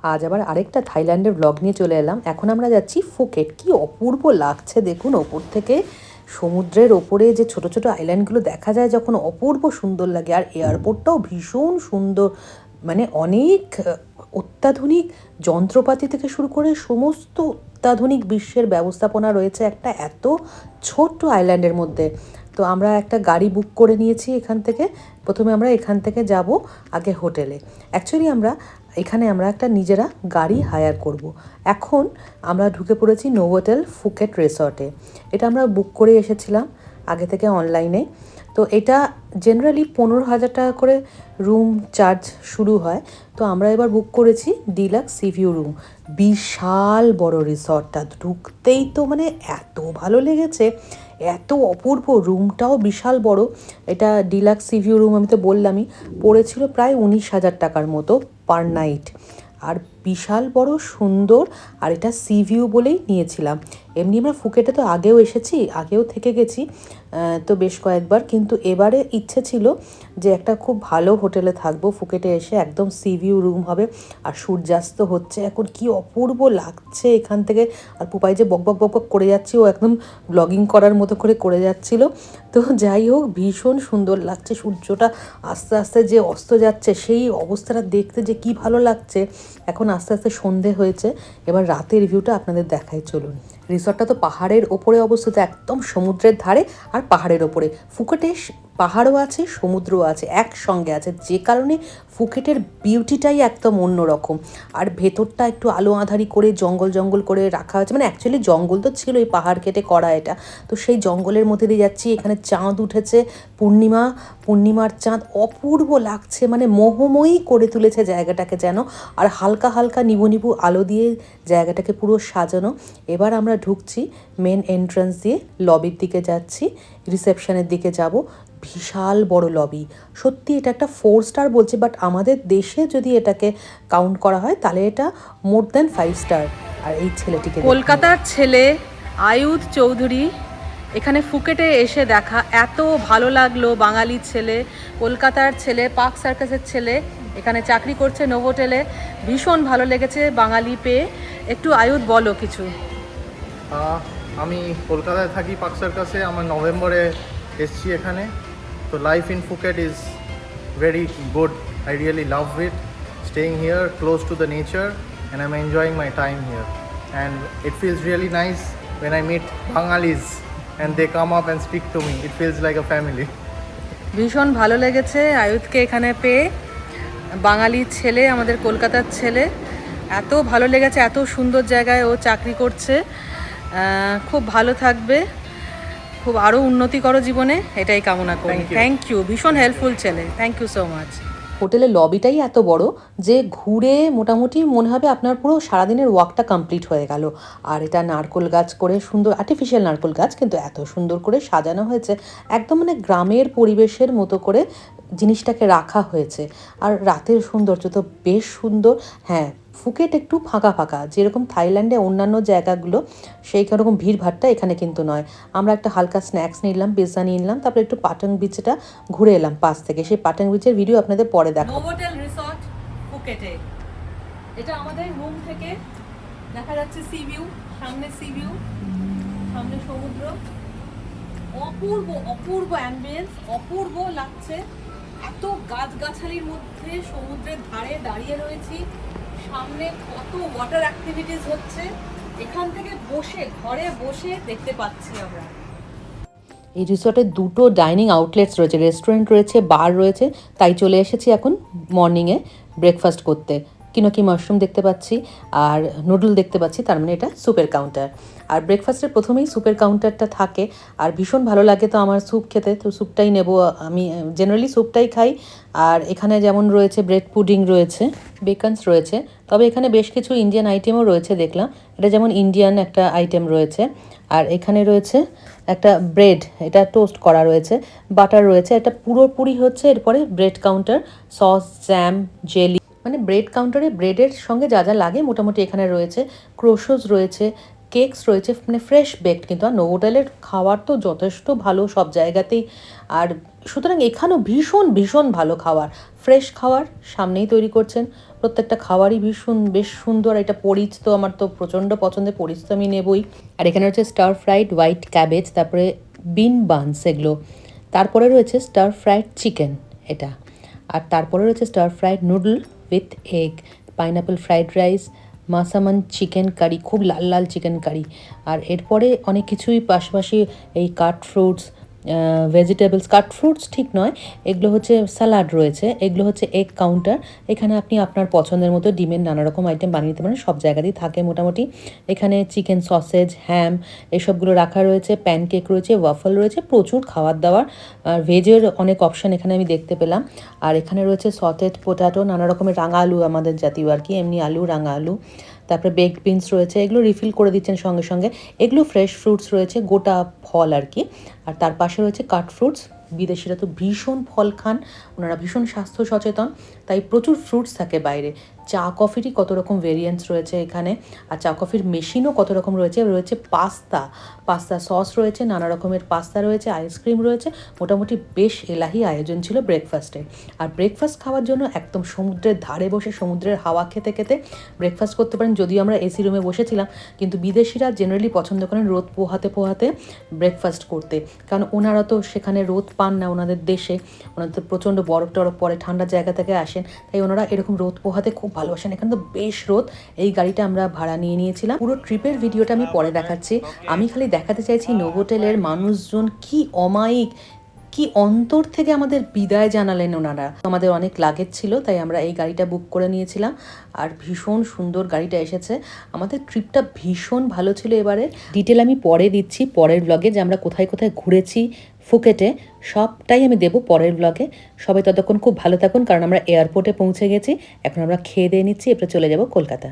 আজ আবার আরেকটা থাইল্যান্ডের ব্লগ নিয়ে চলে এলাম। এখন আমরা যাচ্ছি ফুকেট। কি অপূর্ব লাগছে দেখুন, ওপর থেকে সমুদ্রের ওপরে যে ছোট ছোট আইল্যান্ডগুলো দেখা যায় যখন, অপূর্ব সুন্দর লাগে। আর এয়ারপোর্টটাও ভীষণ সুন্দর, মানে অনেক অত্যাধুনিক যন্ত্রপাতি থেকে শুরু করে সমস্ত অত্যাধুনিক বিশ্বের ব্যবস্থাপনা রয়েছে একটা এত ছোট্ট আইল্যান্ডের মধ্যে। তো আমরা একটা গাড়ি বুক করে নিয়েছি এখান থেকে। প্রথমে আমরা এখান থেকে যাব আগে হোটেলে। অ্যাকচুয়ালি আমরা একটা নিজেরা গাড়ি হায়ার করব। এখন আমরা ঢুকে পড়েছি নোভোটেল ফুকেট রিসর্টে। এটা আমরা বুক করে এসেছিলাম আগে থেকে অনলাইনে। তো এটা জেনারেলি 15,000 টাকা করে রুম চার্জ শুরু হয়। তো আমরা এবার বুক করেছি ডিলাক্স সি ভিউ রুম। বিশাল বড় রিসর্টটা, ঢুকতেই তো মানে এত ভালো লেগেছে, এত অপূর্ব। রুমটাও বিশাল বড়। এটা ডিলাক্স সি ভিউ রুম, আমি তো বললামই, পড়েছিল প্রায় 19,000 টাকার মতো পার নাইট। আর বিশাল বড়, সুন্দর। আর এটা সি ভিউ বলেই নিয়েছিলাম। এমনি আমরা ফুকেটে তো আগেও এসেছি, আগেও থেকে গেছি তো বেশ কয়েকবার, কিন্তু এবারে ইচ্ছে ছিল যে একটা খুব ভালো হোটেলে থাকবো ফুকেটে এসে। একদম সি ভিউ রুম হবে, আর সূর্যাস্ত হচ্ছে এখন, কি অপূর্ব লাগছে এখান থেকে। আর পুপাই যে বক বক বক বক করে যাচ্ছে, ও একদম ব্লগিং করার মতো করে যাচ্ছিল। তো যাই হোক, ভীষণ সুন্দর লাগছে। সূর্যটা আস্তে আস্তে যে অস্ত যাচ্ছে, সেই অবস্থাটা দেখতে যে কি ভালো লাগছে। এখন আস্তে আস্তে সন্ধে হয়েছে, এবার রাতের ভিউটা আপনাদের দেখাই চলুন। রিসর্টটা তো পাহাড়ের ওপরে অবস্থিত, একদম সমুদ্রের ধারে আর পাহাড়ের ওপরে। ফুকেটে পাহাড়ও আছে, সমুদ্রও আছে, একসঙ্গে আছে, যে কারণে ফুকেটের বিউটিটাই একদম অন্যরকম। আর ভেতরটা একটু আলো আঁধারি করে জঙ্গল জঙ্গল করে রাখা হয়েছে, মানে অ্যাকচুয়ালি জঙ্গল তো ছিল, এই পাহাড় কেটে করা এটা। তো সেই জঙ্গলের মধ্যে দিয়ে যাচ্ছি, এখানে চাঁদ উঠেছে, পূর্ণিমার চাঁদ, অপূর্ব লাগছে, মানে মোহময়ী করে তুলেছে জায়গাটাকে যেন। আর হালকা হালকা নিবু নিবু আলো দিয়ে জায়গাটাকে পুরো সাজানো। এবার আমরা ঢুকছি মেন এন্ট্রান্স দিয়ে, লবির দিকে যাচ্ছি, রিসেপশনের দিকে যাব। বিশাল বড় লবি, সত্যি এটা একটা 4 স্টার বলছে, বাট আমাদের দেশে যদি এটাকে কাউন্ট করা হয় তাহলে এটা মোর দ্যান 5 স্টার। আর এই ছেলেটিকে, কলকাতার ছেলে আয়ুধ চৌধুরী, এখানে ফুকেটে এসে দেখা, এত ভালো লাগলো। বাঙালির ছেলে, কলকাতার ছেলে, পার্ক সার্কাসের ছেলে, এখানে চাকরি করছে নোভোটেলে। ভীষণ ভালো লেগেছে বাঙালি পেয়ে। একটু আয়ুধ বলো কিছু। আমি কলকাতায় থাকি, পার্ক সার্কাসে। আমার নভেম্বরে এসছি এখানে। তো life in Phuket is very good. I really love it, staying here close to the nature, and I am enjoying my time here. And it feels really nice when I meet Bangalis and they come up and speak to me. It feels like a family. ভীষণ ভালো লেগেছে আয়ুধকে এখানে পেয়ে। বাঙালির ছেলে, আমাদের কলকাতার ছেলে, এত ভালো লেগেছে। এত সুন্দর জায়গায় ও চাকরি করছে। খুব ভালো থাকবে, খুব আরও উন্নতি করো জীবনে, এটাই কামনা করি। থ্যাংক ইউ, ভীষণ হেল্পফুল ছেলে। Thank you so much. হোটেলের লবিটাই এত বড় যে ঘুরে মোটামুটি মনে হবে আপনার পুরো সারাদিনের ওয়াকটা কমপ্লিট হয়ে গেল। আর এটা নারকোল গাছ করে, সুন্দর আর্টিফিশিয়াল নারকোল গাছ, কিন্তু এত সুন্দর করে সাজানো হয়েছে, একদম মানে গ্রামের পরিবেশের মতো করে জিনিসটাকে রাখা হয়েছে। আর রাতের সৌন্দর্য তো বেশ সুন্দর। হ্যাঁ, ফুকেট একটু ফাঁকা ফাঁকা, যেরকম থাইল্যান্ডে অন্যান্য জায়গাগুলো সেই রকম ভিড়ভাট্টা এখানে কিন্তু নয়। আমরা একটা হালকা স্ন্যাক্স নিলাম, পিৎজা নিয়ে নিলাম, তারপরে একটু পাটাং বিচটা ঘুরে এলাম পাশ থেকে। সেই পাটাং বিচের ভিডিও আপনাদের পরে দেখাবো। নোভোটেল রিসর্ট ফুকেটে, এটা আমাদের রুম থেকে দেখা যাচ্ছে সি ভিউ, সামনে সি ভিউ, সামনে সমুদ্র। অপূর্ব অপূর্ব অ্যাম্বিয়েন্স, অপূর্ব লাগছে। এত গাছগাছালির মধ্যে সমুদ্রের ধারে দাঁড়িয়ে রয়েছি, সামনে কত ওয়াটার অ্যাক্টিভিটিস হচ্ছে, এখান থেকে বসে ঘরে বসে দেখতে পাচ্ছি আমরা। এই রিসর্টে দুটো ডাইনিং আউটলেটস রয়েছে, রেস্টুরেন্ট রয়েছে, বার রয়েছে। তাই চলে এসেছি এখন মর্নিংয়ে ব্রেকফাস্ট করতে। কিনোকি মাশরুম দেখতে পাচ্ছি আর নুডল দেখতে পাচ্ছি, তার মানে এটা স্যুপের কাউন্টার। আর ব্রেকফাস্টের প্রথমেই স্যুপের কাউন্টারটা থাকে, আর ভীষণ ভালো লাগে তো আমার স্যুপ খেতে, তো স্যুপটাই নেব। আমি জেনারেলি স্যুপটাই খাই। আর এখানে যেমন রয়েছে ব্রেড পুডিং রয়েছে, বেকনস রয়েছে, তবে এখানে বেশ কিছু ইন্ডিয়ান আইটেমও রয়েছে দেখলাম। এটা যেমন ইন্ডিয়ান একটা আইটেম রয়েছে। আর এখানে রয়েছে একটা ব্রেড, এটা টোস্ট করা রয়েছে, বাটার রয়েছে, এটা পুরোপুরি হচ্ছে। এরপরে bread counter, sauce, jam, jelly, মানে ব্রেড কাউন্টারে ব্রেডের সঙ্গে যা যা লাগে মোটামুটি এখানে রয়েছে। ক্রোশোস রয়েছে, কেকস রয়েছে, মানে ফ্রেশ বেকড, কিন্তু আর নোভোটেলের খাবার তো যথেষ্ট ভালো সব জায়গাতেই। আর সুতরাং এখানেও ভীষণ ভীষণ ভালো খাবার, ফ্রেশ খাবার সামনেই তৈরি করছেন। প্রত্যেকটা খাবারই ভীষণ বেশ সুন্দর। এটা পরিচ তো আমার তো প্রচণ্ড পছন্দের, পরিচ তো আমি নেবই। আর এখানে হচ্ছে স্টার ফ্রাইড হোয়াইট ক্যাবেজ, তারপরে বিন বানস এগুলো, তারপরে রয়েছে স্টার ফ্রাইড চিকেন এটা, আর তারপরে রয়েছে star fried noodle with egg, pineapple fried rice, massaman chicken curry, খুব লাল লাল চিকেন কারি। আর এরপরে অনেক কিছুই পাশাপাশি, এই কাট ফ্রুটস, ভেজিটেবলস, কাট ফ্রুটস ঠিক নয়, এগুলো হচ্ছে স্যালাড রয়েছে, এগুলো হচ্ছে এগ কাউন্টার। এখানে আপনি আপনার পছন্দের মতো ডিমের নানা রকম আইটেম বানিয়ে নিতে পারেন, সব জায়গাতেই থাকে মোটামুটি। এখানে চিকেন সসেজ, হ্যাম এসবগুলো রাখা রয়েছে, প্যানকেক রয়েছে, ওয়াফল রয়েছে, প্রচুর খাবার দাবার। আর ভেজের অনেক অপশান এখানে আমি দেখতে পেলাম। আর এখানে রয়েছে সটেড পোটাটো, নানা রকমের রাঙা আলু আমাদের জাতীয় আর কি, এমনি আলু, রাঙা আলু, তারপরে বেকড বিনস রয়েছে, এগুলো রিফিল করে দিচ্ছেন সঙ্গে সঙ্গে। এগুলো ফ্রেশ ফ্রুটস রয়েছে, গোটা ফল আর কি। আর তার পাশে রয়েছে কাট ফ্রুটস। বিদেশিরা তো ভীষণ ফল খান, ওনারা ভীষণ স্বাস্থ্য সচেতন, তাই প্রচুর ফ্রুটস থাকে বাইরে। চা কফিরই কত রকম ভেরিয়েন্টস রয়েছে এখানে, আর চা কফির মেশিনও কত রকম রয়েছে। রয়েছে পাস্তা সস রয়েছে, নানা রকমের পাস্তা রয়েছে, আইসক্রিম রয়েছে। মোটামুটি বেশ এলাহি আয়োজন ছিল ব্রেকফাস্টে। আর ব্রেকফাস্ট খাওয়ার জন্য একদম সমুদ্রের ধারে বসে সমুদ্রের হাওয়া খেতে খেতে ব্রেকফাস্ট করতে পারেন। যদিও আমরা এসি রুমে বসেছিলাম, কিন্তু বিদেশিরা জেনারেলি পছন্দ করেন রোদ পোহাতে পোহাতে ব্রেকফাস্ট করতে, কারণ ওনারা তো সেখানে রোদ পান না ওনাদের দেশে, ওনাদের তো প্রচণ্ড বরফ টরফ পরে, ঠান্ডা জায়গা থেকে আসেন, তাই ওনারা এরকম রোদ পোহাতে খুব ভালোবাসেন। এখানে তো বেশ রোদ। এই গাড়িটা আমরা ভাড়া নিয়েছিলাম। পুরো ট্রিপের ভিডিওটা আমি পরে দেখাচ্ছি। আমি খালি দেখাতে চাইছি নোভোটেলের মানুষজন কি অমায়িক, কি অন্তর থেকে আমাদের বিদায় জানালেন ওনারা। আমাদের অনেক লাগেজ ছিল, তাই আমরা এই গাড়িটা বুক করে নিয়েছিলাম। আর ভীষণ সুন্দর গাড়িটা এসেছে। আমাদের ট্রিপটা ভীষণ ভালো ছিল। এবারে ডিটেল আমি পরে দিচ্ছি পরের ব্লগে, যে আমরা কোথায় কোথায় ঘুরেছি ফুকেটে, সবটাই আমি দেবো পরের ব্লগে। সবাই ততক্ষণ খুব ভালো থাকুন, কারণ আমরা এয়ারপোর্টে পৌঁছে গেছি। এখন আমরা খেয়ে দিয়ে নিচ্ছি, এরপরে চলে যাব কলকাতা।